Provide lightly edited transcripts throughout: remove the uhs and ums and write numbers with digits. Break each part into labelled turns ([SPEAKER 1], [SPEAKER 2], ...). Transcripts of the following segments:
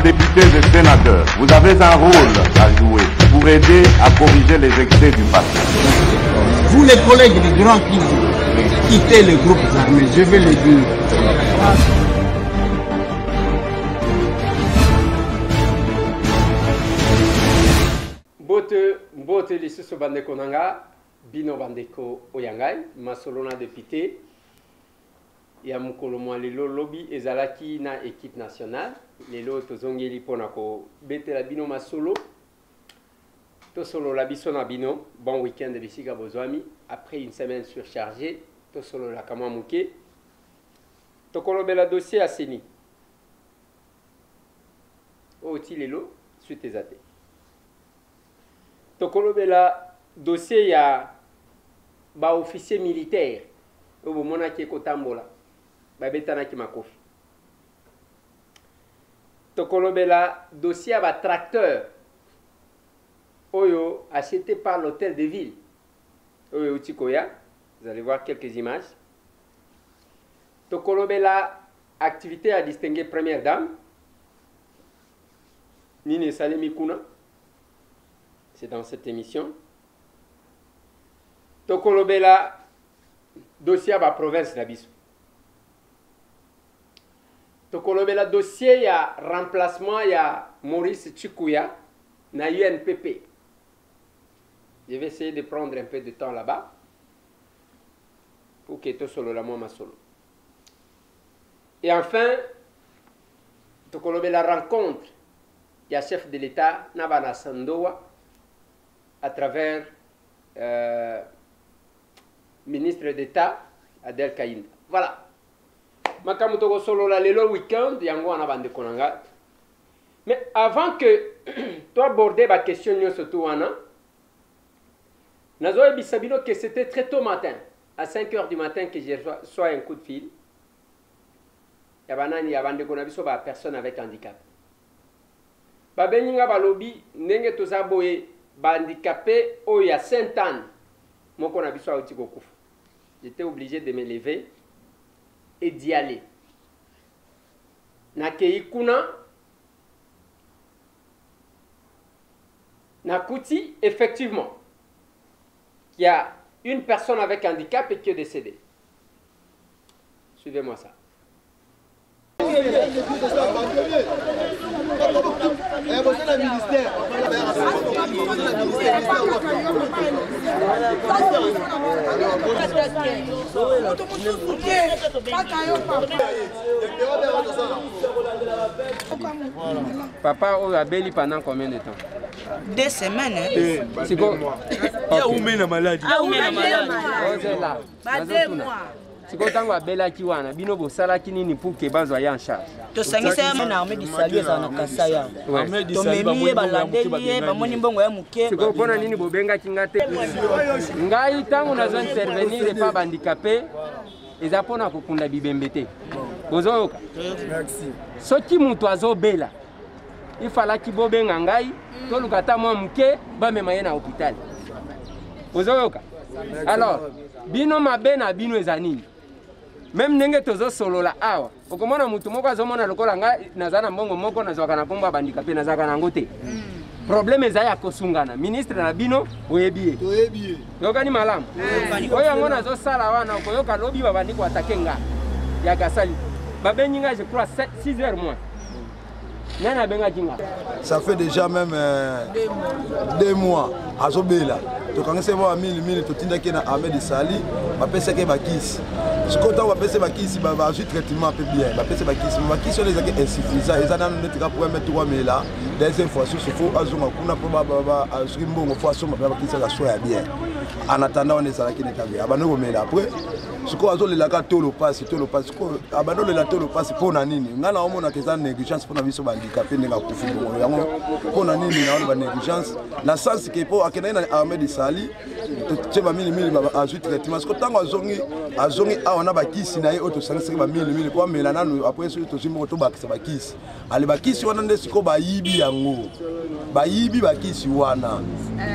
[SPEAKER 1] députés et sénateurs, vous avez un rôle à jouer pour aider à corriger les excès du passé.
[SPEAKER 2] Vous les collègues du Grand Kivu, quittez les groupes armés, je vais le dire.
[SPEAKER 3] Bote lisusu bandeko nanga bino bandeko oyangai masolona député ya mukolo mwa lelo lobi ezalaki na équipe nationale lelo tozongeli pona ko betela bino masolo tosolo la biso na bino bon week-end bisika bozwami après une semaine surchargée tosolo la kamwa muke tokolobela dossier aseni oti lelo suite ezate tokolobela dossier ya ba officier militaire obo monaki kotambola ba betanaki makofi tokolobela dossier ya ba tracteur oyo acheté par l'hôtel de ville oyo utikoya vous allez voir quelques images tokolobela activité à distinguer première dame Nini Salemi Kuna. C'est dans cette émission. Tokolobela dossier à la province d'Abisso. Tokolobela dossier à remplacement ya Maurice Chikuya na UNPP. Je vais essayer de prendre un peu de temps là-bas pour que tout solo la moi solo. Et enfin, tokolobela rencontre ya chef de l'État Nabana Sandoa à travers ministre d'État Adel Kaïnda. Voilà. Makamuto solo la lelo week-end yango ana bande konanga. Mais avant que toi aborder la question surtout wana nazo bisabino que c'était très tôt matin à 5 h du matin que j'ai reçu un coup de fil. Ya banani ya bande konabiso ba personne avec handicap. Ba beninga balobi ndenge tozaboye handicapé au ya Sainte-Anne. Moi qu'on a vu ça au Tikokouf. J'étais obligé de me lever et d'y aller. Nakei kuna Nakuti, effectivement, il y a une personne avec handicap et qui est décédée. Suivez-moi ça. Papa a béli pendant combien de temps?
[SPEAKER 4] 2 semaines.
[SPEAKER 3] C'est quoi?
[SPEAKER 5] Il y a une maladie.
[SPEAKER 3] Si vous avez un bel akiwana, bino bo salaki nini pour que bazo ya en charge.
[SPEAKER 4] To sangisa na armée du salut za na kasaya. Armée du salut ba moni ba moni mbongo ya muke.
[SPEAKER 3] Si vous pona nini bobenga kingate. Ngai tangu nazo intervenir pas handicapé, eza pona kokunda bibembete. Bozoyoka.
[SPEAKER 5] Merci.
[SPEAKER 3] Soki mutu azobela. Il fallait ki bobenga ngai, to lukata mwa muke ba mema ye na hôpital. Bozoyoka. Alors, bino mabe na bino ezanini. Même nenge tozo solo la awa. Okomona mutu moko azomona lokola nga nazana mbongo moko nazwaka na komba bandikape nazaka na ngote. Problème ezaya kosungana. Ministre na bino oyebie.
[SPEAKER 5] Oyebie.
[SPEAKER 3] Yokani malamu. Oyo ngona zo sala wana okoyoka lobi babandiko atake nga. Ya kasali. Babenyinga je crois 6 heures moins.
[SPEAKER 5] Ça fait déjà même 2 mois à Zobela. Donc quand c'est moi 1000 to tindaki na armée de Sali, ba pesa ke bakisi. Ce côté on va pesa bakisi ba traitement un peu bien. Ba pesa bakisi on les a insuffisant. Ils en ont notre pour mettre 3000 là. Des informations sur faut azuma kuna pour ba azuri mbongo faut asoma ba bakisi la soya bien. En attendant on est ça qui n'est pas bien. Abano mais après ce qu'on a zolé la tolo passe ko abano le la tolo passe pour na nini. Ngala omona que ça négligence pour na biso ba handicapé nga kufu yango pour na nini na ba négligence na sens que pour akena na armée de Sali tu ba 1000 ba ajoute traitement ce que tango azongi a on a ba kisi na ye auto sangisa ba 1000 pour melana après sur to jimbo to ba kisi ale ba kisi wana ndesi ko ba yibi yango ba yibi ba kisi wana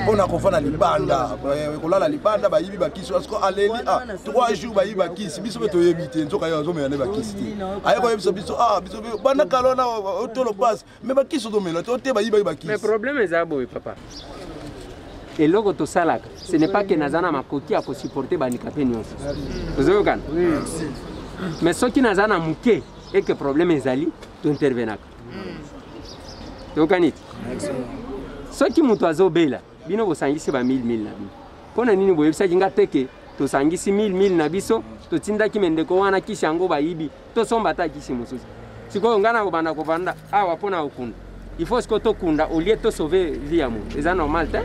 [SPEAKER 5] mpona kofanda libanda kolala libanda bayibi bakisi parceke aleli 3 jours bayibi bakisi biso mpe toyebi te nzoka yo azomela nde bakisi te aye koyebisa biso biso banda kalona otolo pasi me bakisi ozomela te ote bayibi bakisi.
[SPEAKER 3] Mais problème eza boye papa eloko tosalaka ce n'est pas que naza na makoki ya kosupporte bandikape nyonso ozoyokana mais soki naza na moke eke problème ezali tointervenaka toyokaniti soki moto azobela bino bosangisi ba 1000 na bino mpona nini boyebisaki nga teke tosangisi 1000 na biso totindaki mendeko wana kisi yango bayibi tosomba ata kisi mosusu sikoyo nga na kobanda kovanda awa mpona kokunda il faut que tokunda au lieu de sauver vie à moto c'est normal te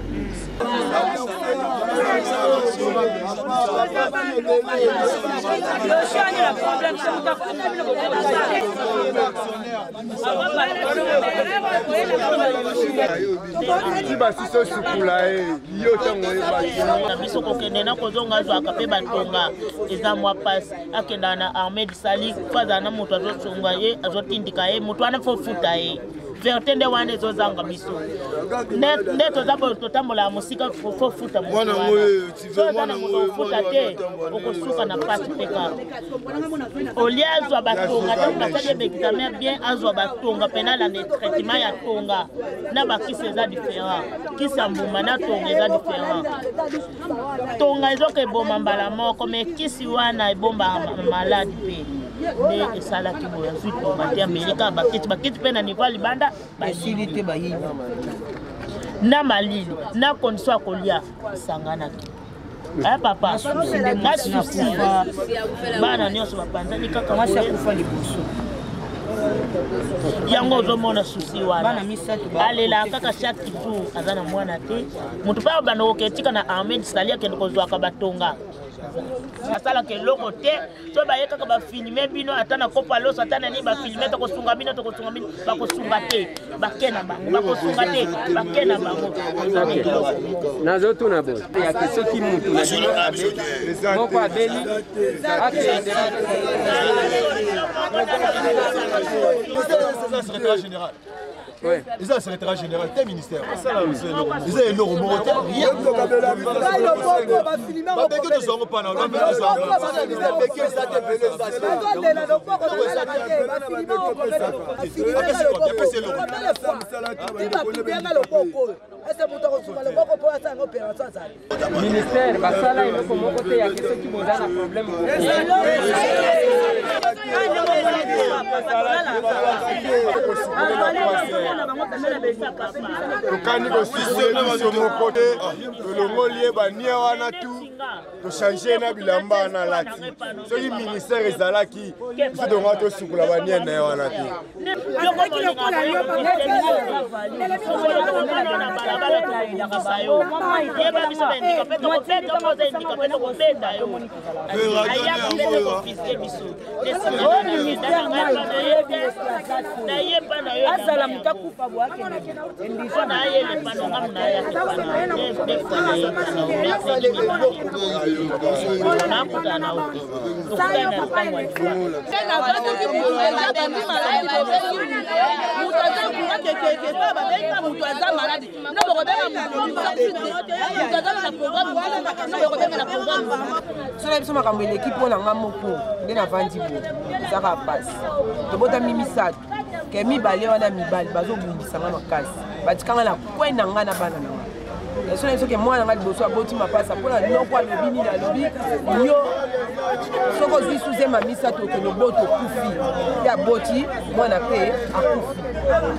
[SPEAKER 6] biso kokende na kozonga zwaka mpe batonga eza mwa pasi akenda na Ahmed Sali faza na moto azosonga ye azotindika ye moto wana fo futa ye vérité nde wana ezozanga biso nde toza boye totambola mosika fo futa motosoza na moto ofuta te okosuka na pasi peka olie azwa batonga te basali baexamen bien azwa batonga mpena lande traitement ya tonga na bakisi eza différent kisi ya mbuma na tonga eza différent tonga ezoka eboma mbala moko me kisi wana ebomba maladi mpe nde esalaki boye azwi tonga te amerika bakiti mpe na niveau ya libanda basili te bayibi na malili na condition ya kolia esanganaki aya papa na susi bana nyonso bapanzani kaka kufa liboso yango ozomona susi wana alela kaka chaque jour aza na mwana te moto mpe obanda koketika na Ahmed Sali akende kozwaka batonga asalaka eloko te so baye kaka bafilme bino ata na kopo aloso ata nani bafilme tokosunga bino bakosunga te bake na bango bakosunga te bake na bango
[SPEAKER 3] nazotuna boye yake soki mutu moko abeli akende
[SPEAKER 5] secrétaire général. Ouais. Ils ont un secrétaire général, tel ministère. Ils ont énorme monté. Rien que
[SPEAKER 3] ministère basala eloko moko te yake soki boza na problème
[SPEAKER 7] tokani kosiseliso moko te tolongoli bania wana tu tochange na bilamba na lati soki ministère ezalaki biso tonga tosukula bania na ye wana te
[SPEAKER 6] azala muta kufa bwake ndifona yele panonga mnaya na kutana uti ukana kangwa tena watu kibuza bambi maladi mutaza kuwake keke baba beka mutaza maladi na bokobeka mutaza na programme na bokobeka na programme
[SPEAKER 8] sala biso makambo eleki mpona nga moko nde na vandi bo ezaka pasi tobotami misato ke mibale wana mibali bazobundisanga makasi batikanga na kwe na nga na bana na nga esona biso ke mwana nga liboso aboti mapasa mpona noko alobi nini alobi yo soko ozwi suzema misato okende obo tokufi pe aboti mwana mpe akufi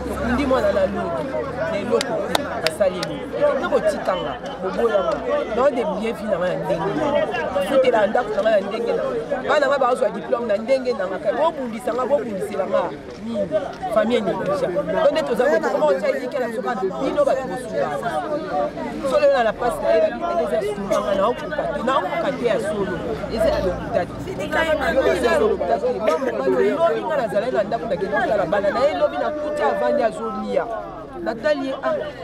[SPEAKER 8] tokundi mwana na loki na eloko te basali eloko eke kotikanga boboyanga naode bien fi nanga na ndenge futela ndako nanga na ndenge na bana nga bazwa diplôme na ndenge nanga kai bobundisanga bobundiselanga nini famille négligea donc nde toza koma otiaikela soka bino bato bosungaka solo yo na la pasi na ye eza sunganga naokoka te naokoka te ya solo eza ya lokuta te eza ya lokuta te mamobalo lobi nga nazalai na ndako nakende otala bana na ye lobi nakuti avandi azolia Nathalie,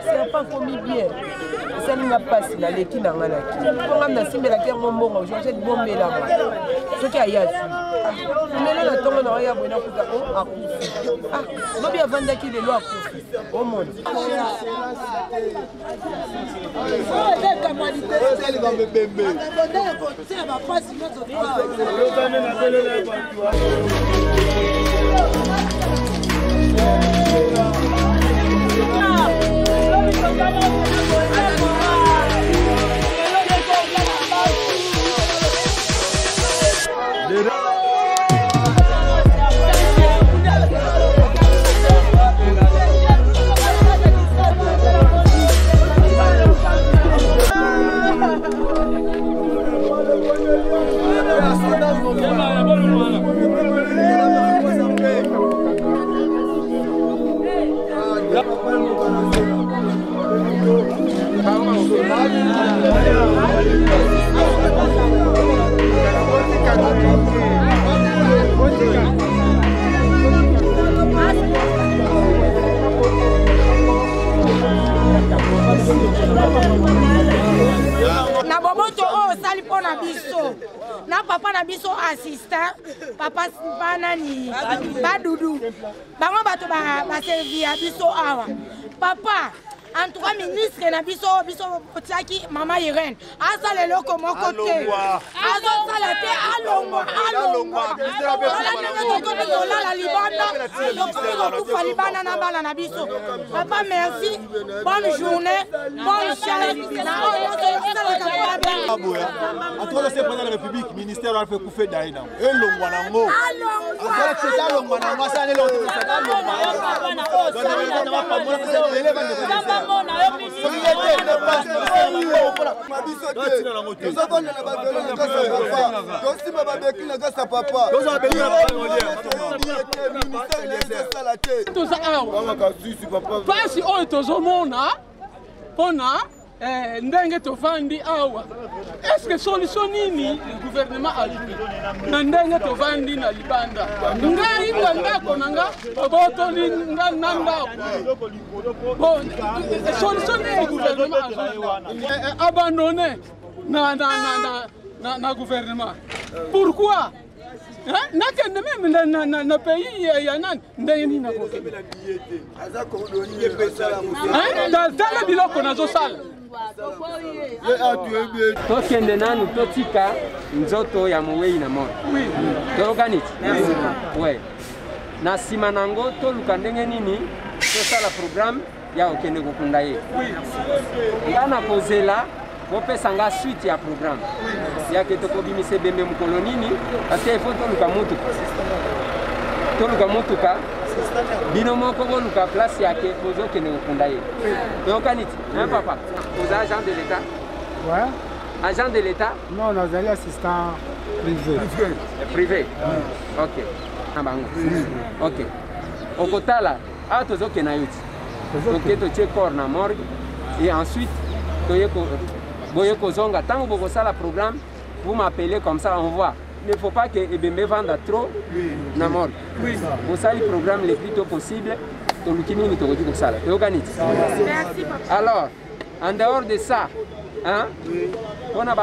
[SPEAKER 8] serpent commis bien. Ça n'a pas passé dans l'équipe dans la qui. Pour moi, si mais la qui est mon bon, j'ai une bombe là-bas. Ce qui a eu à suivre. Mais là, le temps on a eu à bonne écoute à coup. Ah, non bien vendre qui les lois au monde.
[SPEAKER 9] Na boboto o sali pona biso na papa na biso assistant papa banani badudu bango bato ba servir biso awa papa en tout cas ministre na biso potiaki mama Irene asala loko moko te azo sala te alongwa la libanda kufa libanda na bala na biso papa merci bonne journée bonne chance na
[SPEAKER 10] Atola se pendant la République ministère a fait couper d'aïna et longwa nango c'est longwa nango ça ne l'autre
[SPEAKER 11] pasi oyo tozomona mpona ndenge tovandi awa eske solution nini gouvernement alipi na ndenge tovandi na libanda ngai nga ndako na nga botoli nga na ndako bon solution nini gouvernement abandonné na gouvernement pourquoi nakende même na pays ya nani ndenge nini nakokende tala biloko nazosala
[SPEAKER 3] tokende nanu totika nzoto ya mowei na mona toyokaniti we na nsima nango toluka ndenge nini tosala programme ya kokende kokunda ye nga na kozela bopesa nga suite ya programme yake tokobimisa ebembe mokolo nini parce il faut toluka motuka bino moko boluka place yake bozokende kokunda ye toyokaniti papa oza agent de l'état
[SPEAKER 12] ouais
[SPEAKER 3] agent de l'état
[SPEAKER 12] non nazali assistant
[SPEAKER 3] privé ok na bango ok okotala awa tozokenda yo ti toke totie corps na morgue et ensuite boye kozonga tango bokosala programme vous m'appelez comme ça on voit. Il ne faut pas que Ebembe vende trop na morgue. Vous savez le programme le plus tôt possible. Alors, en dehors de ça, hein, on a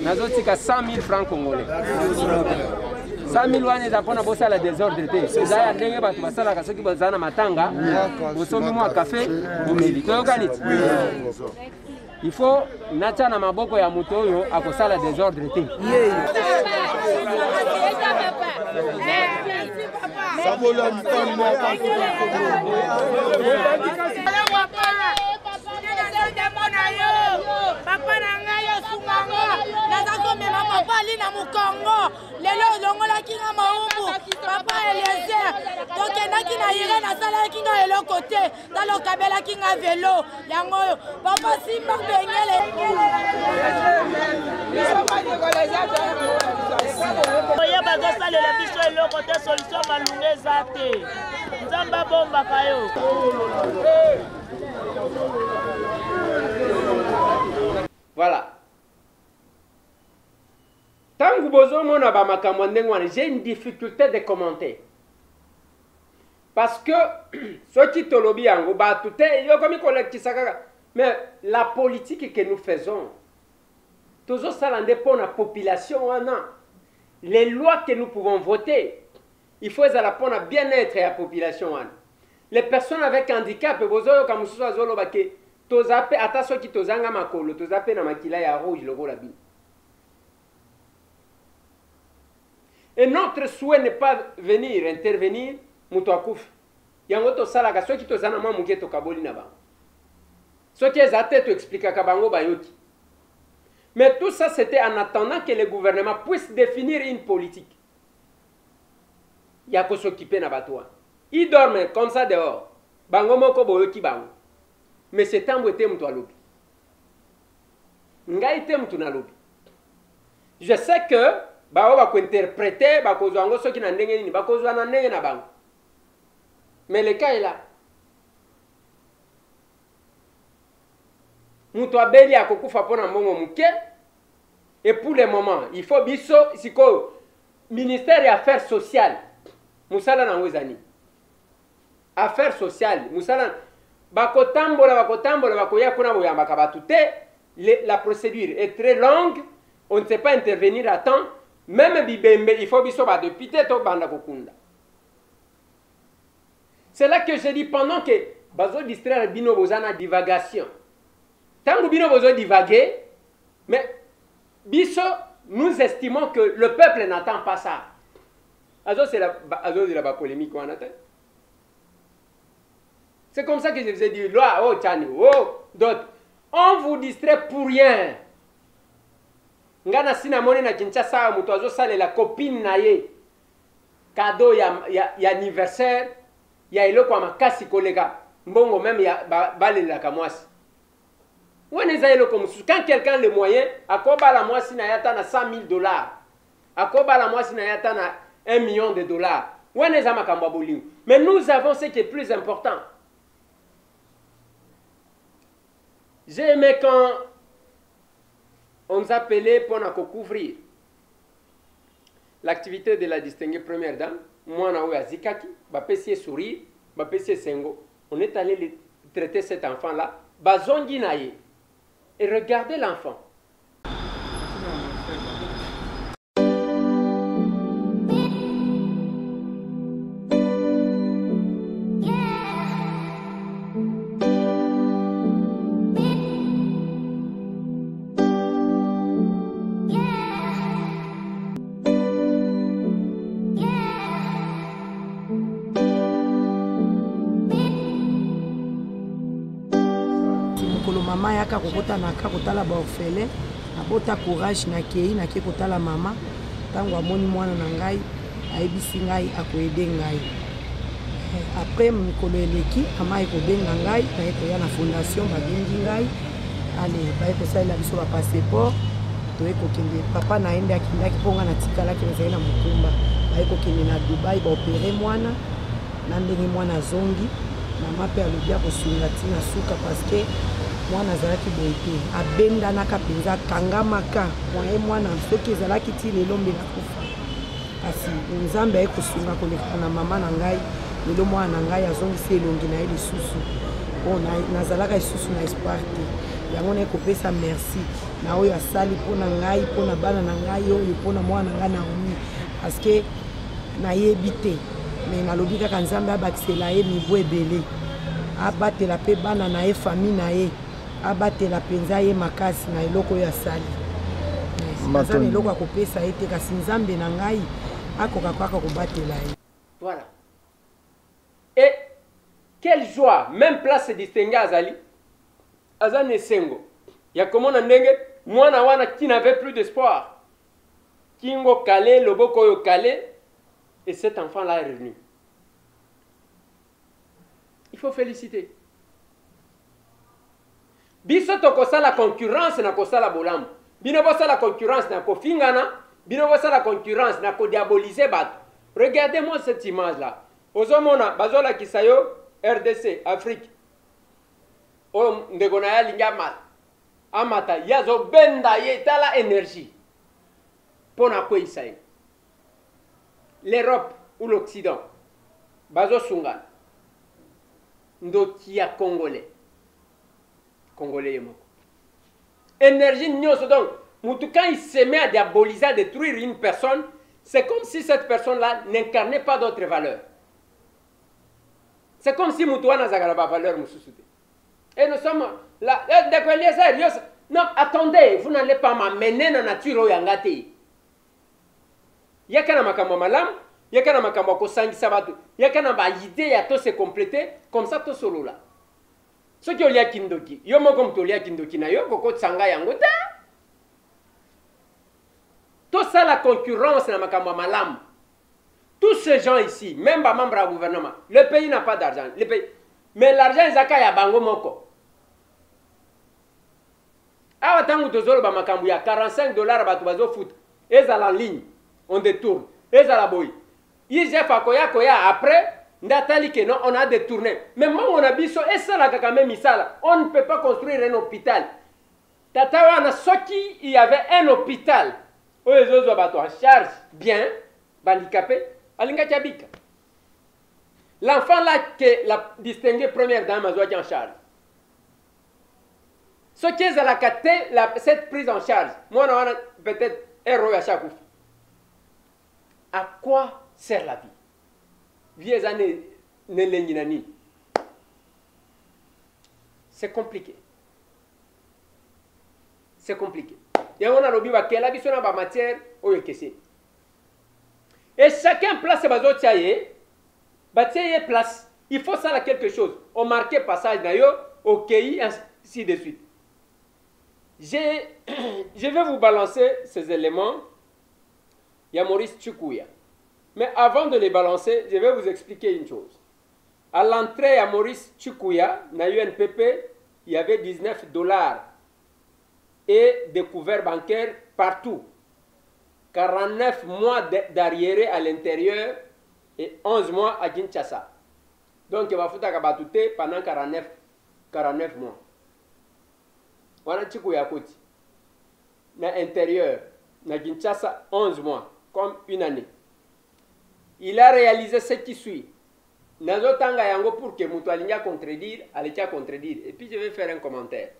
[SPEAKER 3] bazotika 100 000 francs congolais. 100 000 wana ezapona bosala désordre te. Ezaya ndenge bato basalaka soki bazana matanga, bosomi mwa café, bomeli. Toyokaniti. Il faut nacha na maboko ya moto oyo akosala désordre te.
[SPEAKER 9] Papa nanga yo sunganga nazako mema papa ali na mukongo lelo longola kinga maumbu papa Eliezer tokendaki na ire nasala kinga eloko te talo kabela kinga velo yango papa simba bengele
[SPEAKER 6] oya bazosalela biso eloko te solution malunga eza te nzambe abombaka yo.
[SPEAKER 3] Voilà. Tant que vous avez une difficulté de commenter. Parce que ceux qui te lobby en gros, bah tout est, yo comme collègue mais la politique que nous faisons, toujours ça pour la population, les lois que nous pouvons voter, il faut les pour le bien-être de la population. Les personnes avec handicap, comme ça, attention qui tozanga makolo, tozape na makila ya rouge logo la bine. Et notre souhait n'est pas venir intervenir muto akufi. Yango to sala ka soki to zana mwa muke to kaboli na ba. Soki ezate to expliquer ka bango bayoki. Mais tout ça c'était en attendant que le gouvernement puisse définir une politique. Ya ko s'occuper na batwa. Ils dorment comme ça dehors. Bango moko boyoki bango. Mais c'est temps où muto alobi. Ngai te muto na lobi. Je sais que bao ba ko interpréter ba ko zango soki na ndenge nini ba ko zwa na ndenge na bango. Mais le cas est là. Mutu abeli akokufa pona mbongo muke. Et pour le moment, il faut biso siko ministère des affaires sociales. Musala na ngozani. Affaires sociales, musala bakotambola bakoya kuna boyamba kabatute. La procédure est très longue, on ne sait pas intervenir à temps. Même bibembe, il faut biso ba député to banda kokunda. C'est là que j'ai dit pendant que bazo distraire bino bozana divagation. Tant que bino bozo divaguer, mais biso nous estimons que le peuple n'attend pas ça. Azo c'est la polémique on attend. C'est comme ça que je vous ai dit loi oh tchani oh d'autres on vous distrait pour rien. Ngana sina moni na Kinshasa mutu azo sale la copine na ye cadeau ya anniversaire. Il y a eloko makasi kolega mbongo même ya balela kamwasi woneza eloko musu quand quelqu'un le moyen akoba la mwasi na yata na $100,000 akoba la mwasi na yata na $1 million woneza makambo bolingo. Mais nous avons ce qui est plus important. J'ai aimé quand on nous appelait pour nous couvrir l'activité de la distinguée première dame. Moi, je suis Zikaki, je suis sourire, je suis sengo. On est allé traiter cet enfant-là. Et regardez l'enfant.
[SPEAKER 13] Mama yaka kokota naka kotala ba orphelin abota courage na kei na ke kotala mama tango amoni mwana na ngai ayebisi ngai akoede ngai après mikolo eleki mama ekobenga ngai na ekoya na fondation babengi ngai ale baekosalela biso ba passeport toekokende papa naende akindaki mponga na tikalaki nazali na mokumba baekokende na Dubai baopere mwana na ndenge mwana zongi mama pe alobi akosunga ntina suka parce que mwana azalaki boye te abendanaka mpenza akangamaka mwaye mwana soki ezalaki ti lelo mbela kufa kasi nzambe aye kosunga koleka na mama na ngai lelo mwana na ngai azongisi elongi na ye lisusu mpo nazalaka lisusu na espoir te yango naye kopesa merci na oyo asali mpo na ngai mpo na bana na ngai oyo mpo na mwana na ngai Naomi parceke nayebi te me nalobi kaka nzambe abakisela ye mibu ebele abatela mpe bana na ye famille na ye abatela penza ye makasi na eloko oyo asali aza na eloko akopesa ye te kasi nzambe na ngai akoka kaka kobatela ye.
[SPEAKER 3] Voilà. Et quelle joie, même place distinguée azali azane sengo ya komona ndenge mwana wana qui n'avait plus d'espoir kingo calé loboko oyo calé et cet enfant là est revenu. Il faut féliciter. Biso tokosa la concurrence na kosala bolambo. Bino bosa la concurrence na kofingana, bino bosa la concurrence na kodiaboliser bato. Regardez-moi cette image là. Ozomona bazola kisayo RDC Afrique. O ndegona ya linga amata yazo benda ye tala énergie. Pona ko isaye. L'Europe ou l'Occident. bazo sunga ndoti ya congolais yemo énergie nyonso. Donc quand il se met à diaboliser, à détruire une personne, c'est comme si cette personne là n'incarnait pas d'autres valeurs. C'est comme si Moutouana n'a pas valeur. Et nous sommes là. Non, attendez, vous n'allez pas m'amener dans la nature au Yangate. Il y a qu'un makambo malam, il y a qu'un makambo kosangi sabatu, il y a qu'un idée à tout se compléter, comme ça tout solo là. Ce qui est lié à Kindoki, yo mo comme to lié à Kindoki na yo, koko tsanga yangote. Tout ça la concurrence na makambo malam. Tous ces gens ici, même pas membres du gouvernement, le pays n'a pas d'argent. Mais l'argent, il y a bango moko. Ah, tant que tu as 45 $, tu vas foot. Ils sont en ligne, on détourne. Ils sont la boy. Ils sont koya après, on a détourné. Mais moi, on a biso, et ça, on ne peut pas construire un hôpital. Tata, on a sorti, il y avait un hôpital. Où les autres en charge bien, handicapés. L'enfant là que la distinguée première dame a en charge. Ce qui est à la carte, cette prise en charge, moi on a peut-être héros à chaque fois. À quoi sert la vie? Vieux années ne. C'est compliqué. C'est compliqué. Il y a un lobby qui a la matière au yekese. Et chacun place ses bases place. Il faut ça quelque chose. On marque passage d'ailleurs, OK, ainsi de suite. Je vais vous balancer ces éléments. Il y a Maurice Tchoukoua. Mais avant de les balancer, je vais vous expliquer une chose. À l'entrée à Maurice Tchoukoua, dans l'UNPP, il y avait 19 $ et des couverts bancaires partout. 49 mois d'arriéré à l'intérieur et 11 mois à Kinshasa. Donc il va foutre à Kabatouté pendant 49 mois. Voilà Tchiko Yakoti. Dans l'intérieur, dans Kinshasa, 11 mois, comme une année. Il a réalisé ce qui suit. Dans le temps, pour que Moutoualinga contredire, allez contredire. Et puis je vais faire un commentaire.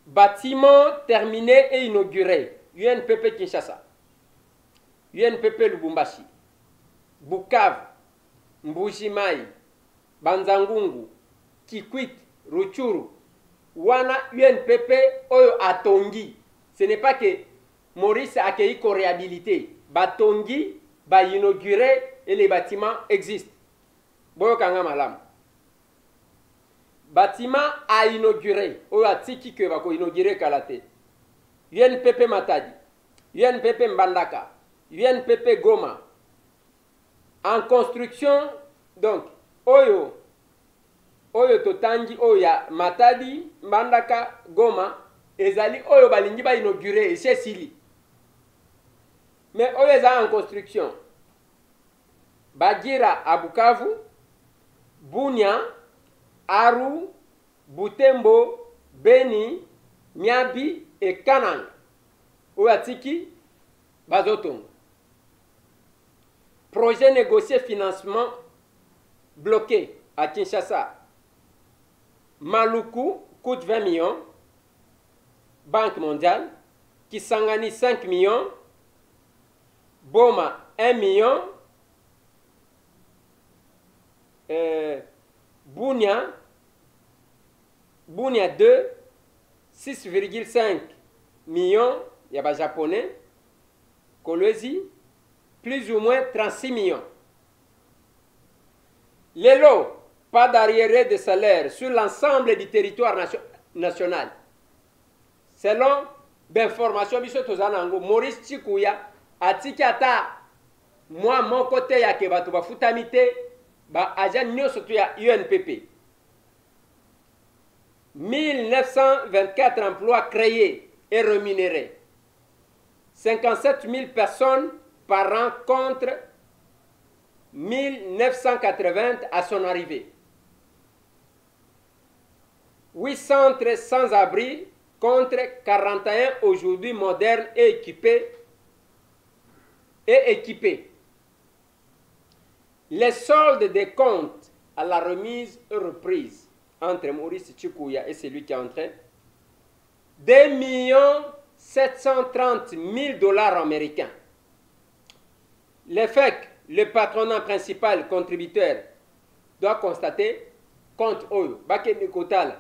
[SPEAKER 3] Bâtiment terminé et inauguré. UNPP Kinshasa. UNPP Lubumbashi. Bukavu. Mbujimayi. Banzangungu. Kikwit. Ruchuru. Wana UNPP Oyo Atongi. Ce n'est pas que Maurice a accueilli qu'on réhabilité. Batongi, ba inauguré et les bâtiments existent. Boyo Kanga Malam. Bâtiment à inaugurer. Oyo atiki que va inaugurer Kalate. UNPP Matadi. UNPP Mbandaka. UNPP Goma. En construction, donc, Oyo Totangi, Oya Matadi, Mbandaka, Goma, Ezali, Oyo Balingi ba inauguré, et c'est Sili. Mais Oyo est en construction. Bagira à Bukavu, Bunia, Aru, Butembo, Beni, Miabi et Kanang. Ouatiki, Bazotongo. Projet négocié financement bloqué à Kinshasa. Maluku coûte 20 millions. Banque mondiale. Kisangani 5 millions. Boma 1 million. Bunia 2, 6,5 millions, il y a des japonais, Kolwezi, plus ou moins 36 millions. Les lots, pas d'arriéré de salaire sur l'ensemble du territoire national. Selon l'information de Maurice Tchikouya, à Tikata, moi, mon côté, il y a que Batouba Foutamite, agent Nyo surtout à UNPP. 1924 emplois créés et rémunérés. 57 000 personnes par an contre 1980 à son arrivée. 8 centres sans abri contre 41 aujourd'hui modernes et équipés. les soldes des comptes à la remise et reprise entre Maurice Tchikouya et celui qui est en train, 2 730 000 dollars américains. Le FEC, le patronat principal contributeur, doit constater compte Oyo, Bakene Kotal.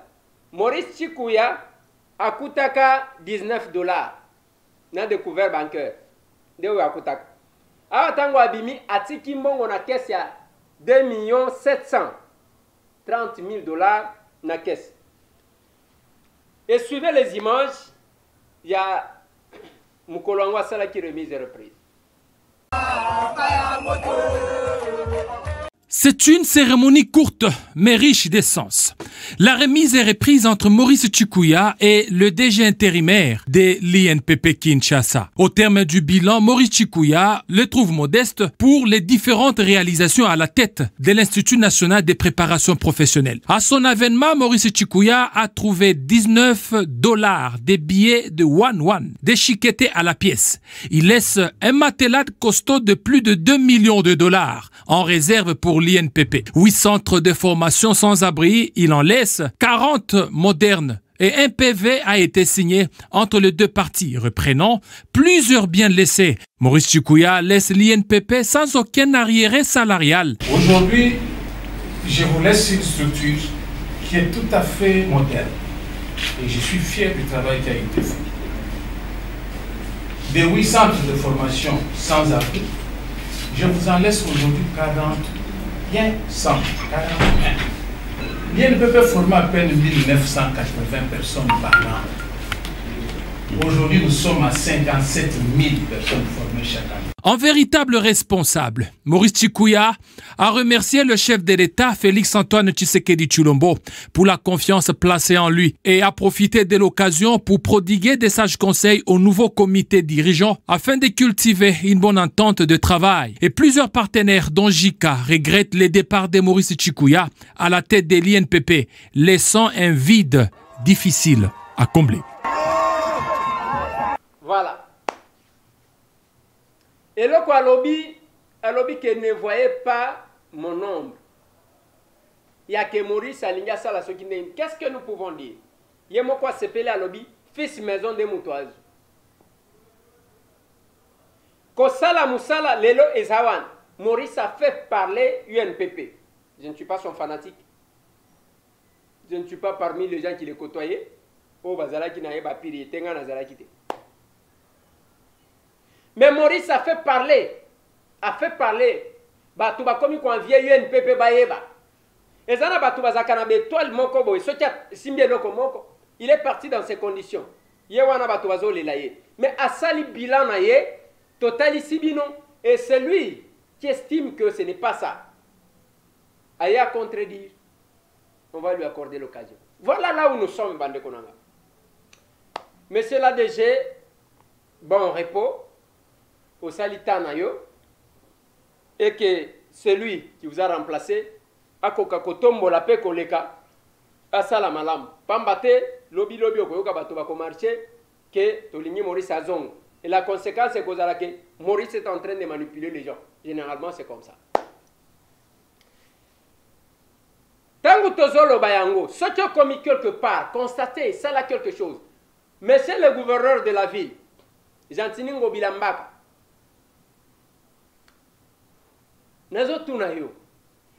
[SPEAKER 3] Maurice Tchikouya a Koutaka 19 dollars. N'a découvert banqueur. De Oyo a Koutaka. A Tango Abimi, a Tikimbo, on a caisse ya 2 730 000 dollars na caisse. Et suivez les images, il y a Moukolangwa Sala qui remise et reprise.
[SPEAKER 14] C'est une cérémonie courte, mais riche d'essence. La remise est reprise entre Maurice Tchikouya et le DG intérimaire de l'INPP Kinshasa. Au terme du bilan, Maurice Tchikouya le trouve modeste pour les différentes réalisations à la tête de l'Institut national des préparations professionnelles. À son avènement, Maurice Tchikouya a trouvé 19 dollars des billets de one, déchiquetés à la pièce. Il laisse un matelas costaud de plus de 2 millions de dollars en réserve pour l'INPP. 8 centres de formation sans abri, il en laisse 40 modernes et un PV a été signé entre les deux parties, reprenant plusieurs biens laissés. Maurice Tchikouya laisse l'INPP sans aucun arriéré salarial.
[SPEAKER 15] Aujourd'hui, je vous laisse une structure qui est tout à fait moderne et je suis fier du travail qui a été fait. Des 8 centres de formation sans abri, je vous en laisse aujourd'hui 40. Bien 141. L'INPP forme à peine 1980 personnes par an. Aujourd'hui, nous sommes à 57 000 personnes formées chaque année.
[SPEAKER 14] En véritable responsable, Maurice Tchikouya a remercié le chef de l'État, Félix-Antoine Tshisekedi Tshilombo, pour la confiance placée en lui et a profité de l'occasion pour prodiguer des sages conseils au nouveau comité dirigeant afin de cultiver une bonne entente de travail. Et plusieurs partenaires, dont JICA, regrettent le départ de Maurice Tchikouya à la tête de l'INPP, laissant un vide difficile à combler.
[SPEAKER 3] Voilà. Et là, quoi, lobby qui ne voyait pas mon ombre. Il y a que Maurice Alinga Sala Sokine. Qu'est-ce que nous pouvons dire? Il y a quoi s'appelle à lobby, fils maison de Moutouaz. Kosala Moussala, Lelo Ezawan. Maurice a fait parler UNPP. Je ne suis pas son fanatique. Je ne suis pas parmi les gens qui les côtoyaient. Oh, Bazala qui n'a pas pire, Tenga Nazala qui. Mais Maurice a fait parler. Batouba comme qu'on vieille UNPP Bayeba. Et ça n'a pas tout bazakana toile moko boy. Il est parti dans ces conditions. Yewana batoubazo lelaye. Mais à sali bilan naye, total ici bino. Et c'est lui qui estime que ce n'est pas ça. Aïe à contredire. On va lui accorder l'occasion. Voilà là où nous sommes, Bande Konanga. Monsieur l'ADG, bon repos. Au Salitana yo, et que celui qui vous a remplacé a kokakotombo la pe koleka a sala malam pambate lobi okoyoka bato ba ko marcher que tolingi Maurice Azong et la conséquence c'est que Maurice est en train de manipuler les gens. Généralement c'est comme ça. Tango tozolo bayango, ce qui a commis quelque part, constaté ça là quelque chose. Monsieur le gouverneur de la ville, Jantiningo Bilambaka.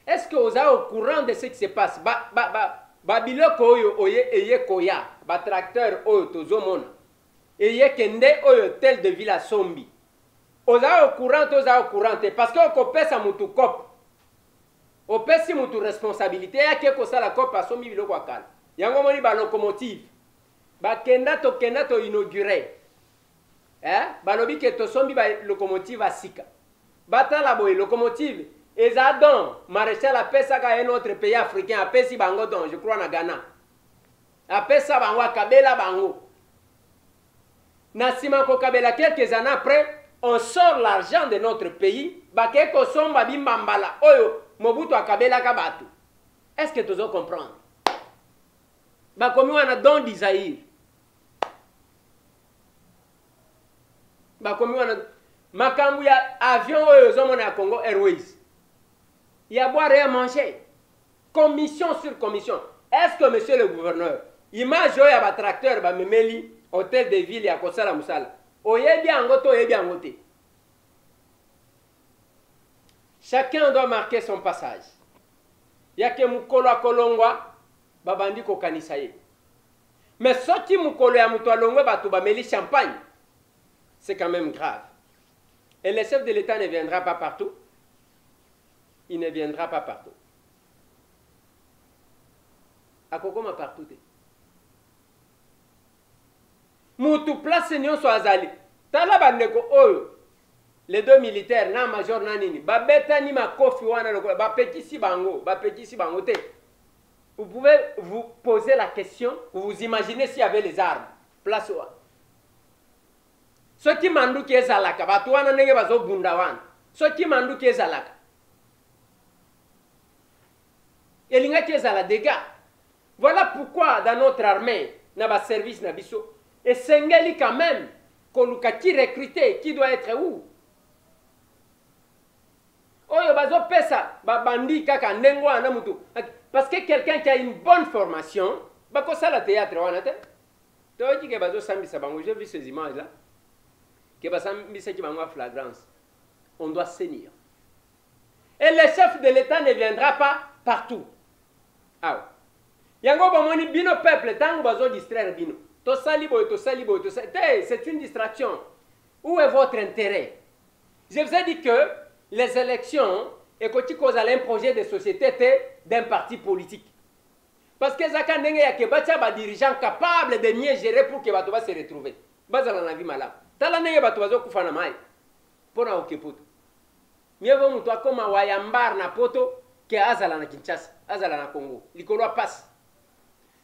[SPEAKER 3] Est-ce que vous êtes au courant de ce qui se passe? Babiloko oyo oye eye koya, ba tracteur oyo tozomona. Eye kende oyo tel de Villa Sombi. Vous êtes au courant parce que vous pesa mutu cop. Vous pesi mutu responsabilité yake ko sala cop a Sombi biloko akala. Yango moni ba locomotive. Ba kenda to inaugurer. Ba lobi ke to Sombi ba locomotive asika. Batala boy locomotive Ezadon maréchal a pesa ka un autre pays africain a pesi bango don je crois na Ghana a pesa bango kabela bango na sima ko kabela quelques années après on sort l'argent de notre pays baké ko somba bimbambala oyo Mobutu akabela ka batu. Est-ce que tu os comprendre? Ba komi wana don d'Isaïr ba komi wana makambu ya avion oyo zomona ya Congo Airways il y a à boire et à manger. Commission sur commission. Est-ce que monsieur le gouverneur, image oyo ya tracteur ba memeli hôtel de ville ya kosala musala. Oyebi angoto oyebi angote. Chacun doit marquer son passage. Yake mukolo akolongwa babandi kokanisa ye. Mais soki mukolo ya muto alongwe batu bameli champagne, c'est quand même grave. Et le chef de l'État ne viendra pas partout. Il ne viendra pas partout. Akokoma partout. Moutou place nyonso azali. Tala bandeko oyo. Les deux militaires, na major na nini. Ba betani makofi wana lokola. Ba petisi bango te. Vous pouvez vous poser la question, vous vous imaginez s'il y avait les armes. Place oa. Ceux qui mandou qui ezalaka, batu wana nenge bazo bunda wana. Ceux qui mandou qui ezalaka. Elinga qui ezala dégâts. Voilà pourquoi dans notre armée, na ba service na biso, et sengeli quand même, koluka qui recruté, qui doit être où? Oyo bazo pesa, ba bandi kaka ndengo ana mutu. Parce que quelqu'un qui a une bonne formation, bako sala théâtre wana te. To dit que bazo sambisa bango, j'ai vu ces images là. Que ba sambisa ki bango flagrance. On doit saisir. Et le chef de l'État ne viendra pas partout. Ah. Yango bamoni bino peuple tango bazo distraire bino. To salibo, to salibo, to salibo. C'est une distraction. Où est votre intérêt? Je vous ai dit que les élections et que tu causes un projet de société d'un parti politique. Parce que Zaka Ndenge ya kebacha ba dirigeant capable de mieux gérer pour que bato va se retrouver. Bazala na vie malade. Tala ndenge bato bazo kufana mai. Pona okepoto. Mieux vaut muto akoma wayambar na poto que azala na Kinshasa, azala na Congo. Likolo passe.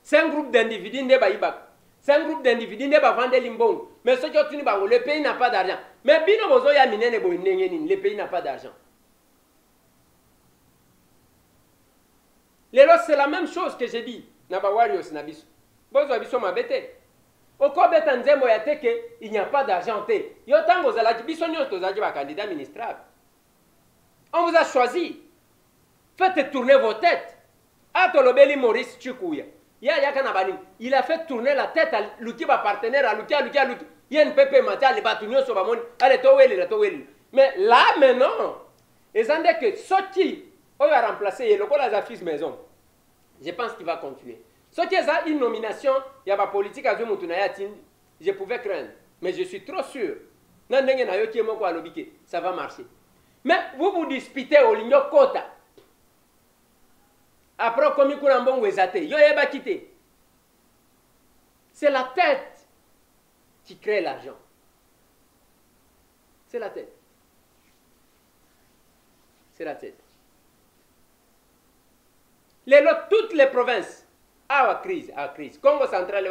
[SPEAKER 3] C'est un groupe d'individus nde ba ibak. C'est un groupe d'individus nde ba vendre limbongo. Mais ceux qui ont tenu bango, le pays n'a pas d'argent. Mais bino bozo ya minene bo ndenge nini, le pays n'a pas d'argent. C'est la même chose que j'ai dit. Naba warriors nabiso. Bozo abiso mabete. Oko beta nzembo ya teke, il n'y a pas d'argent te. Yo tango zalaki biso nyoto zalaki ba candidat ministrable. On vous a choisi. Faites tourner vos têtes. Atolobeli Maurice Chukuya. Il a fait tourner la tête à l'outil partenaire, à l'outil. Il y a une pépé matin, les bâtonnets sur Bamoni. Allez, toweli. Mais là, maintenant, ils ont dit que Soti, on va remplacer le col à fils maison. Je pense qu'il va continuer. Soti a une nomination, il y a ma politique à je pouvais craindre. Mais je suis trop sûr. Ça va marcher. Mais vous vous disputez au ligno quota. Après, comme il y a un bon c'est la tête qui crée l'argent. C'est la tête. C'est la tête. Toutes les provinces ont crise. Congo central,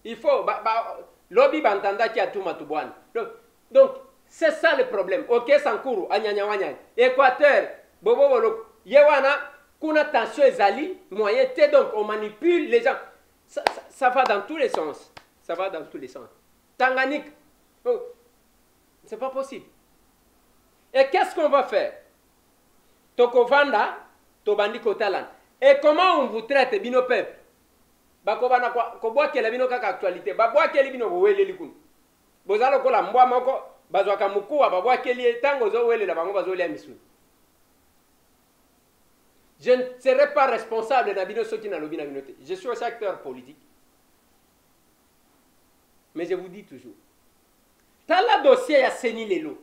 [SPEAKER 3] il faut. Lobby bantanda qui a tout matubouane. Donc, c'est ça le problème. Ok, Sankuru, Anyanyawanya, Équateur, Bobo, Yewana. Qu'on a tension ezali, moyen T, donc on manipule les gens. Ça va dans tous les sens. Ça va dans tous les sens. Tanganique, oh, c'est pas possible. Et qu'est-ce qu'on va faire? Tokovanda, Tobandi Kotalan. Et comment on vous traite, bino peuple? Bakobana kwa, koboa kele bino kaka actualité. Baboa kele bino wele likun. Bozalo kola mbwa moko, bazwaka mukuwa, baboa kele tango zo wele la bango bazo le misu. Je ne serai pas responsable de ce qui n'a lobby. Je suis aussi acteur politique. Mais je vous dis toujours. T'as le dossier à Séni Lelo.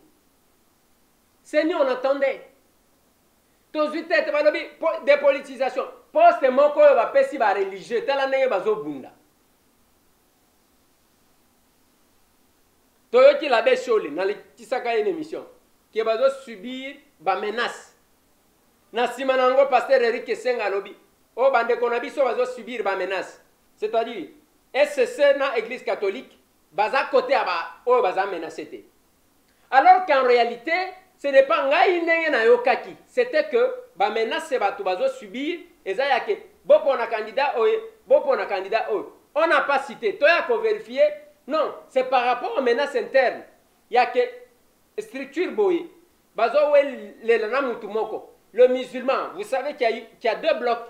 [SPEAKER 3] Séni, on entendait. Dépolitisation. Poste mon corps va passer par religieux. T'as la nègre bazo bunda. Toyoti la baie chole. Dans les tisaka une émission. Qui va subir ba menace. Na simanango pasteur Eric Senga lobi o bande konabiso bazo subir ba menace, c'est-à-dire SCC na église catholique baza côté aba o baza menacé. Alors qu'en réalité ce n'est pas ngai ndenge na yokaki, c'était que ba menace batu bazo subir ezayake bopo na candidat on n'a pas cité toya ko vérifier. Non, c'est par rapport aux menaces internes. Il y a que structure boye bazo wel le na mutu moko. le musulman, vous savez qu'il y a deux blocs,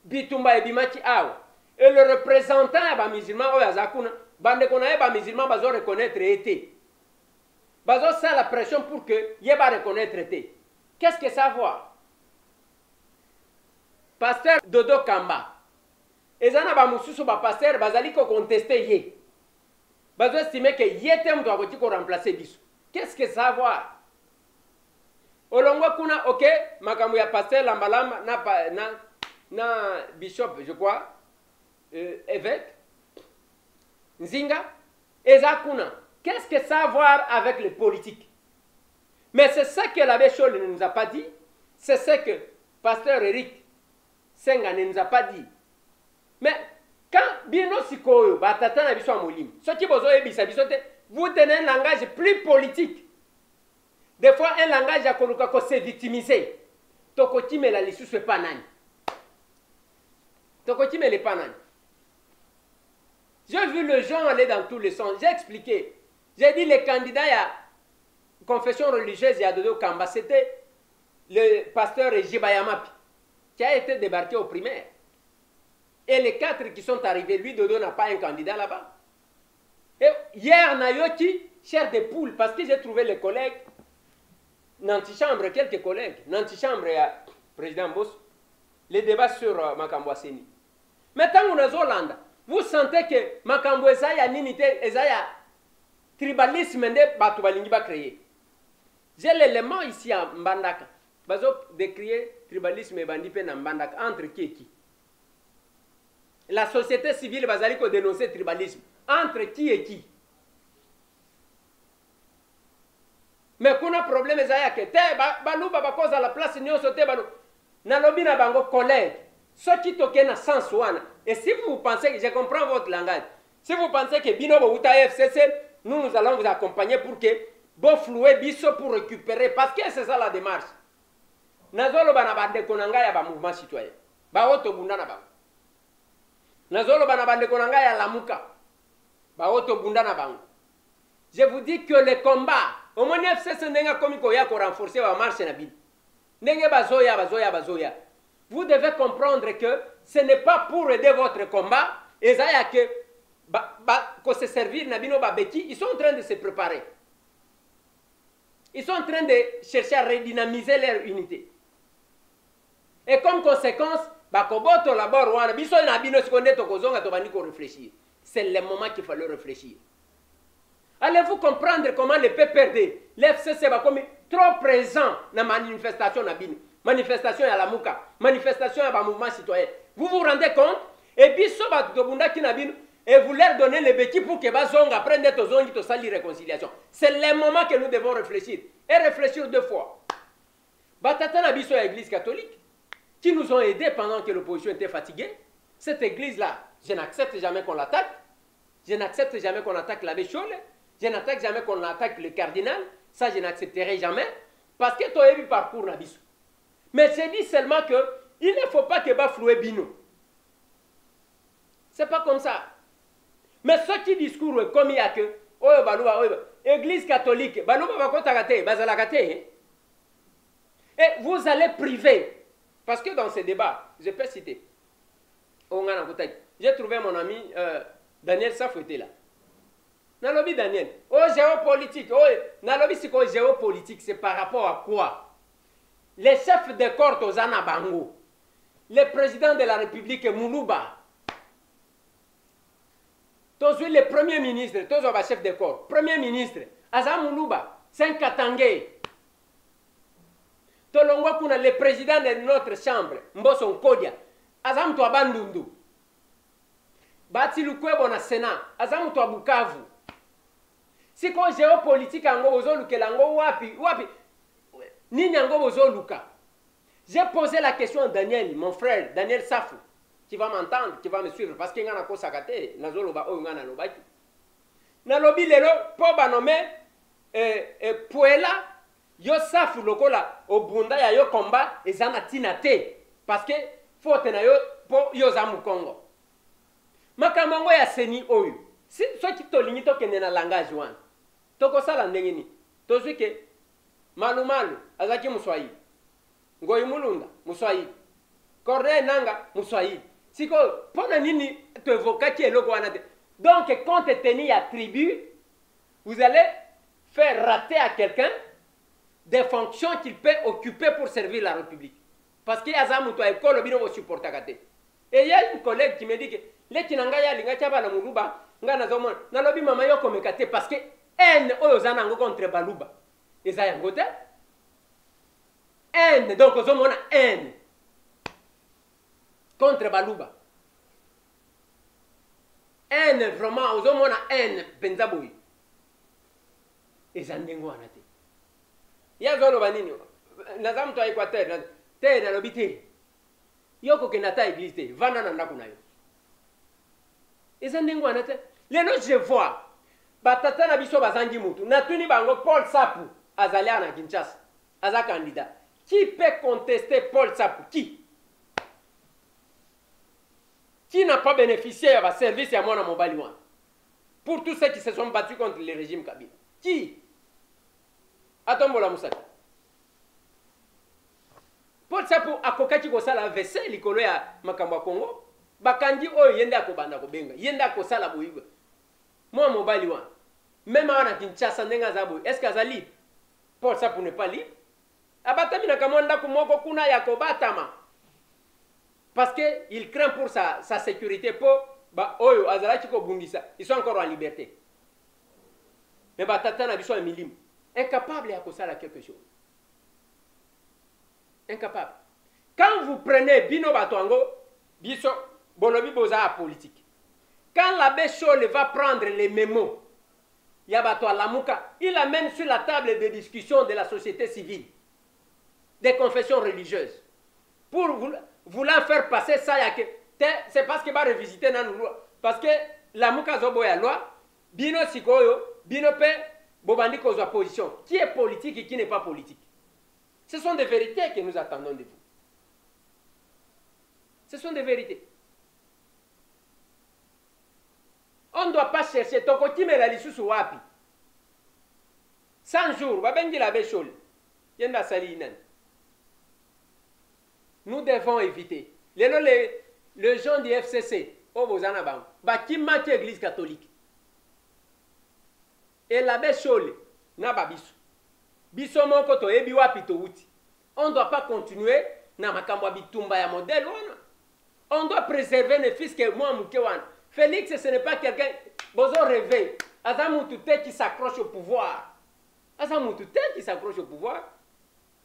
[SPEAKER 3] Bitumba et Bimaki Awa. Et le représentant est musulman, bande qu'on a musulman, bazo reconnaître été. Bazo ça la pression pour que y ait pas reconnaître été. Qu'est-ce que ça voit? Pasteur Dodo Kamba. Et ça n'a pas moussou ba pasteur bazali ko contester yé. Bazo estimer que yé doit remplacer Bissou. Qu'est-ce que ça voit? Olongo kuna ok makambo ya pasteur lambalamba na bishop je crois évêque Nzinga eza kuna. Qu'est-ce que ça a à voir avec les politiques? Mais c'est ça que l'abbé Chol ne nous a pas dit, c'est ce que pasteur Eric Senga ne nous a pas dit. Mais quand bino sikoyo batata na biso amolim soki bozo ebisa biso te, vous tenez un langage plus politique. Des fois, un langage à koluka ko se victimiser. Tokoti me la lisusu pas nani. Tokoti me le pas nani. J'ai vu le gens aller dans tous les sens. J'ai expliqué. J'ai dit les candidats à confession religieuse et à Dodo Kamba, c'était le pasteur Jibayamapi qui a été débarqué au primaire. Et les 4 qui sont arrivés, lui, Dodo n'a pas un candidat là-bas. Et hier, Nayoti, chair de poule, parce que j'ai trouvé les collègues Nantichambre, quelques collègues, Nantichambre et président Boss, les débats sur Makambouasseni. Maintenant, on est en Hollande. Vous sentez que Makambouassaya, Ninité, Ezaya, tribalisme de Batoubalingi va créer. J'ai l'élément ici à Mbandaka. Bazo décrire tribalisme et bandit en Mbandaka. Entre qui et qui? La société civile va dénoncer tribalisme. Entre qui et qui? Mais qu'on a problème ezaya que te balu baba cause à la place nyo sote balu na lobi na bango collègue ce qui toke na sens wana. Et si vous pensez que je comprends votre langage, si vous pensez que bino bo uta FCC, nous allons vous accompagner pour que bo flouer biso pour récupérer, parce que c'est ça la démarche. Nazolo bana bande konanga ya ba mouvement citoyen ba oto bunda na ba nazolo bana bande konanga ya lamuka ba oto bunda na bango. Je vous dis que le combat au moins FCC n'enga komiko ya ko renforcer wa marche na bi n'enga bazoya. Vous devez comprendre que ce n'est pas pour aider votre combat et ça y a que se servir na bino babeki, ils sont en train de se préparer. Ils sont en train de chercher à redynamiser leur unité. Et comme conséquence, bakoboto labor wana biso na bino sikonde to kozonga to bandi ko réfléchir. C'est le moment qu'il fallait réfléchir. Allez-vous comprendre comment le PPRD, l'FCC va comme trop présent dans la manifestation na bino, manifestation à la Mouka, manifestation à la mouvement citoyen. Vous vous rendez compte? Et puis so ba to bunda ki na bino et vous leur donnez les béquilles pour que bazonga prenne to zongi to sali réconciliation. C'est le moment que nous devons réfléchir et réfléchir 2 fois. Batata na biso à l'église catholique qui nous ont aidés pendant que l'opposition était fatiguée. Cette église-là, je n'accepte jamais qu'on l'attaque. Je n'accepte jamais qu'on attaque l'abbé Chole. Je n'attaque jamais qu'on attaque le cardinal. Ça, je n'accepterai jamais. Parce que tu as eu parcours na biso. Mais je dis seulement que il ne faut pas que ba flouer bino. C'est pas comme ça. Mais ce qui discours comme il y a que église catholique, et vous allez priver. Parce que dans ces débats, je peux citer. J'ai trouvé mon ami Daniel Safou était là. Nalobi Daniel, géopolitique, nalobi c'est quoi géopolitique, c'est par rapport à quoi? Les chefs de corps aux Anabango, le président de la République Moulouba, tous le premier ministre, tous les chefs de corps, premier ministre, Azam Moulouba, c'est un Katangé. Tolongwa kuna le président de notre chambre, Mboson Kodia, Azam Toa Bandundu, Bati Lukwebo na Sénat, Azam Toa Bukavu. Si ko géopolitique ango ozoluke lango wapi nini ango ozoluka. J'ai posé la question à Daniel, mon frère, Daniel Safou, qui va m'entendre, qui va me suivre, parce qu'il y a un sakate, nazoloba o ngana lobaki. Nalobi lelo po banome Puela yo Safou lokola obunda ya yo combat ezana tinate parce que faute na yo po yo zamu Congo. Makamongo ya seni oyo. Si so ki tolingi to kende na langage wana. Toko sala ndenge ni. Tozwi ke malu azaki muswahili. Ngoyi Mulunda Muswahili, Corneille Nanga Muswahili. Siko pona nini tu évoques qui est logo anate. Donc compte tenu à tribu, vous allez faire rater à quelqu'un des fonctions qu'il peut occuper pour servir la République. Parce qu'il y a un école qui ne supporte pas. Et il y a une collègue qui me dit que les Kinangaya, les Ngachaba, la Muruba, Ngana Zomon, Nalobi Mamayo comme Kate, parce que N, Oyozanango contre Baluba. Et ça y a un côté. N, donc Zomona N contre Baluba. N, vraiment, Ozomona N, Benzaboui. Et ça n'est pas. Il y a Zolo Banini. Nazam to Équateur, terre dans l'obité. Yoko Kenata église, Vanana Nakunayo. Et ça n'est pas. Les notes, je vois. Batata Nabiso Bazangi Moutou. Natuni Bango, Paul Sapou, Azalia na Kinshasa, Aza candidat. Qui peut contester Paul Sapou? Qui n'a pas bénéficié de service à moi dans mon baliouan? Pour tous ceux qui se sont battus contre le régime Kabila. Qui? Atombola Moussaka. Paul Sapou a kokaki kosala vaisselle likolo ya makambo Congo. Bakandi oyo yende akobanda kobenga. Yende akosala boyiba. Moi mobali wana. Même à Kinshasa ndenga zabo. Est-ce que ça libre? Paul Sapou n'est pas libre. Abatami na kamanda kumoko kuna ya kobatama. Parce que il craint pour sa sécurité pour ba oyo azalaki ko bungisa. Ils sont encore en liberté. Mais batata na biso milim. Incapable à kosala quelque chose. Incapable. Quand vous prenez Bino Batwango, biso bolobi boza politique. Quand l'abbé Chole va prendre les mémos, Yabato Lamuka, il amène sur la table de discussion de la société civile, des confessions religieuses, pour vouloir faire passer ça, c'est parce qu'il va revisiter dans nous. Parce que Lamuka Zoboya loi, Bino Sikoyo, Bino Pe, Bobandi Kozo position. Qui est politique et qui n'est pas politique? Ce sont des vérités que nous attendons de vous. Ce sont des vérités. On ne doit pas chercher. Tokoti me la lisusu wapi. 100 jours. Babengi la bechol. Yenda sali inan. Nous devons éviter. Les gens du FCC, au Bozana Bang, qui manquent l'église catholique. Et la bechol, n'a pas bisu. Biso mon koto ebi wapi to wuti. On ne doit pas continuer na makambo bitumba ya modèle wana. On doit préserver les fils que moi moukewan. Félix, ce n'est pas quelqu'un. Bozo rêvé. Azamoutouté qui s'accroche au pouvoir. Azamoutouté qui s'accroche au pouvoir.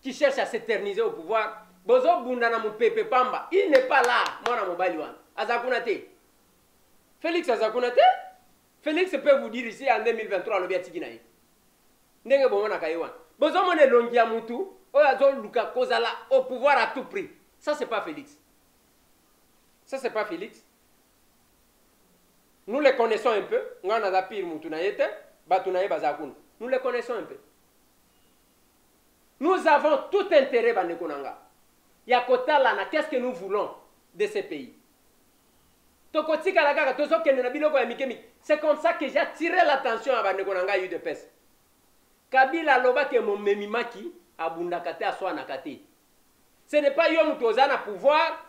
[SPEAKER 3] Qui cherche à s'éterniser au pouvoir. Bozo Bundana Moupepe Pamba. Il n'est pas là. Moi, na Mobaliwan. Azakunate. Félix Azakunate. Félix peut vous dire ici en 2023 le Biatiginaï. Ndenge Bomona Kaiwan. Bozo Mone Longia Moutou. Oyazo Luka Kozala au pouvoir à tout prix. Ça, c'est pas Félix. Ça, c'est pas Félix. Nous les connaissons un peu. Nous les connaissons un peu. Nous avons tout intérêt à Nekonanga. Yakotala, qu'est-ce que nous voulons de ces pays? C'est comme ça que j'ai attiré l'attention à Nekonanga UDPS. Kabila Loba ke mon memimaki à Bundakate à Soanakate. Ce n'est pas Yom Tozana pouvoir.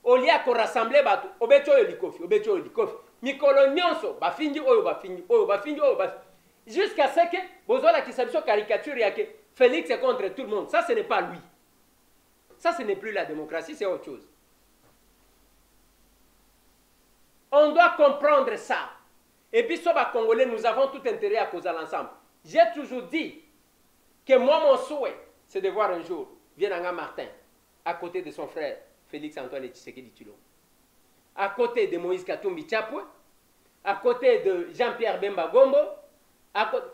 [SPEAKER 3] Au lieu de rassembler, Obecho Yolikofi. Mikolo nyonso bafingi oyo bafingi jusqu'à ce que bozola qui s'habille caricature yake Félix est contre tout le monde. Ça, ce n'est pas lui. Ça, ce n'est plus la démocratie, c'est autre chose. On doit comprendre ça. Et puis, sur les Congolais, nous avons tout intérêt à causer l'ensemble. J'ai toujours dit que moi, mon souhait, c'est de voir un jour Vienanga Martin à côté de son frère Félix Antoine Tshisekedi Tshilombo, à côté de Moïse Katumbi Tchapwe, à côté de Jean-Pierre Bemba Gombo, à côté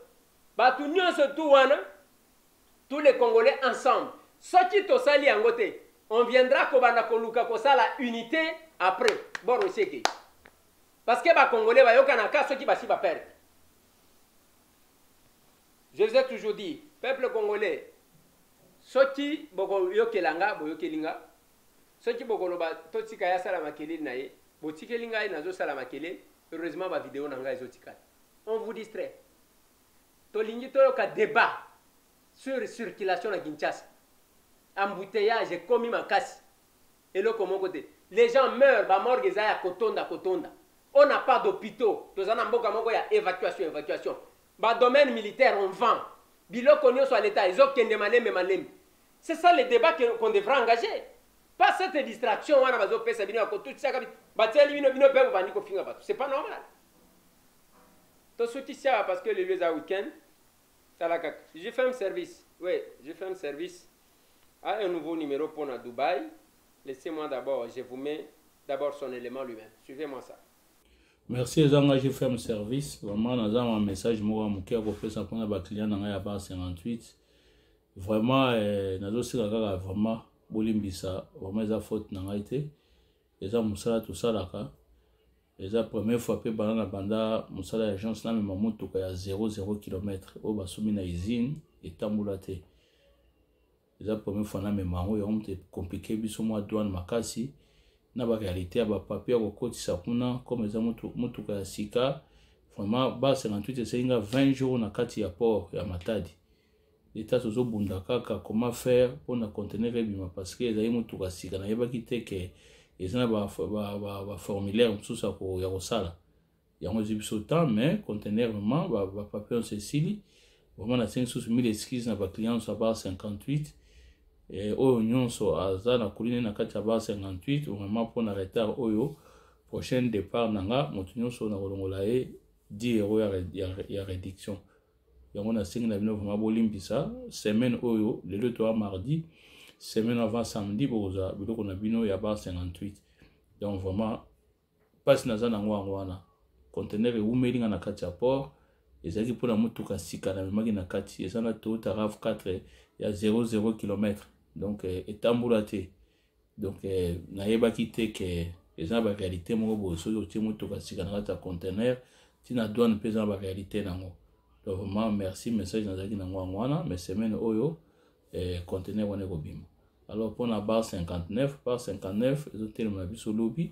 [SPEAKER 3] tous les Congolais ensemble. Soki tosali angote, on viendra kobanda koluka kosala unité après Boroseke. Parce que les Congolais va yokana ka soki basi ba perdre. Je vous ai toujours dit, peuple congolais, soki boko yokelanga boyokelinga, soki boko loba totika ya sala makele naye, botikelinga nazo sala makele, heureusement ba vidéo nanga ezotika. On vous distrait. Tolingi toyoka débat sur circulation à Kinshasa. embouteillage, j'ai commis ma casse. Et là, comment côté? Les gens meurent, bah morgue ils à kotonda. On n'a pas d'hôpitaux. Tous en amboka moko ya évacuation. Bah domaine militaire on vend. Biloko nyo soit l'état, ils ont qu'un malem. C'est ça le débat qu'on devrait engager. Pas cette distraction, on a besoin de faire ça, tout ça, c'est pas normal. Tout ce qui sert parce que les lieux à week-end, je fais un service. Oui, je fais un service à un nouveau numéro pour Dubaï. Laissez-moi d'abord, je vous mets d'abord son élément lui-même. Suivez-moi ça.
[SPEAKER 16] Merci les gens, j'ai fait un service. Vraiment, nous avons un message, moi, mon cœur, pour faire ça pour un client dans la barre 58. Vraiment, nous avons vraiment. Bolimbisa, vraiment ils ont faute dans été, ils ont moussala tout ça là, ils ont première fois que banana banda moussala agence là mais maman tout cas 0,0 km au basumi na usine et tambulate, ils ont première fois là mais maman ils ont été compliqué biso moi douane makasi, na ba réalité ba papier au côté ça kuna comme ils ont mutu cas sika, vraiment bas 58 c'est 20 jours na kati ya port ya Matadi. L'État se bundaka comment faire pour ne contenir les bima parce que les amis tout cassé quand il va quitter que ils ont va formulaire tout ça pour yarosala il y a un peu temps mais contenir vraiment va papier en Cécile vraiment la 500 000 excuses na ba client sur base 58 et au union sur aza na colline na kati ya base 58 vraiment pour na retard oyo prochain départ nanga motunyo sur na kolongola 10 € ya réduction. On a signé la vraiment bolimbisa semaine oyo le to mardi semaine avant samedi boza biloko na bino ya ba 58 donc vraiment passe na zana ngwana conteneur e umelinga na kati ya port ezaki pona mutuka sika na maki na kati ezana Toyota RAV4 ya 0,0 km donc etambulate donc na yeba kite ke ezana ba réalité mo bo so yo ti mutuka sika na kati ya conteneur tina douane pesa ba réalité nango. Donc vraiment merci message dans la ngwana mais semaine oyo conteneur on est gobim. Alors pour la barre 59 ils ont tellement biso lobby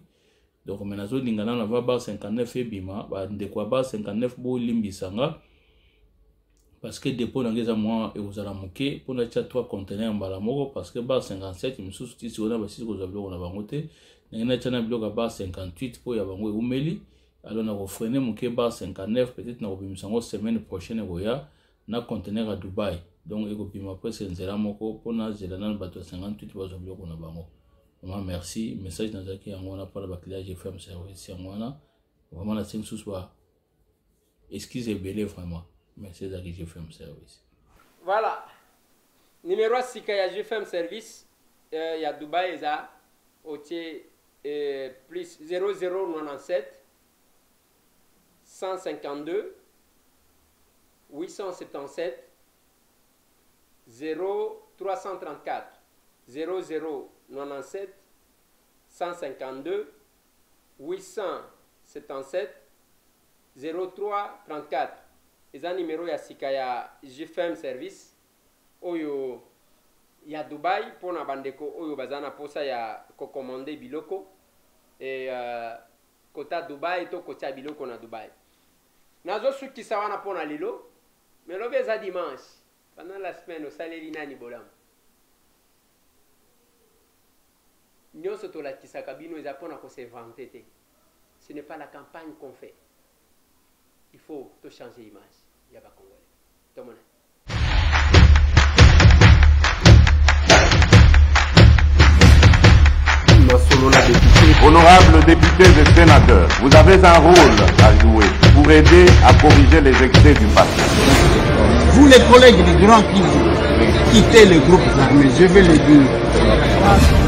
[SPEAKER 16] donc menazo lingana na barre 59 et bima ba de quoi barre 59 bo limbisanga parce que dépôt ngeza moi et vous allez moquer pour na tia 3 conteneurs mbala moko parce que barre 57 mususu ti si on a basi ko za biloko na bangote ngena tia na biloko barre 58 pour ya bango umeli. Alors, on a freiner mon bar 59, peut-être qu'on a une semaine prochaine na conteneur à Dubaï. Donc, on a presque un zéro moko pour na zélanan bateau 58 pour oublier qu'on a bango. Merci, message dans lequel on a pas le baclage, j'ai fait un service en moi vraiment la 5 sous soit excusez belé vraiment. Merci d'aller j'ai fait un service.
[SPEAKER 3] Voilà. Numéro 6 j'ai fait un service il y a Dubaï ça au plus 0097 152 877 0334 0097 152 877 0334 eza numéro ya sika ya GFM service oyo ya Dubaï pona bandeko oyo bazana posa ya kokomande biloko et kota Dubaï to kota biloko na Dubaï nazo suki sawana pona lilo mais lobe za dimanche pendant la semaine au saleli nani bolam nyoso to la kisaka bino eza pona ko se vanter te. Ce n'est pas la campagne qu'on fait. Il faut te changer l'image. Il y a pas Congolais. Tout le monde.
[SPEAKER 1] Honorables députés et sénateurs, vous avez un rôle à jouer pour aider à corriger les excès du passé.
[SPEAKER 2] Vous les collègues du Grand Kivu, quittez les groupes armés, je vais le dire.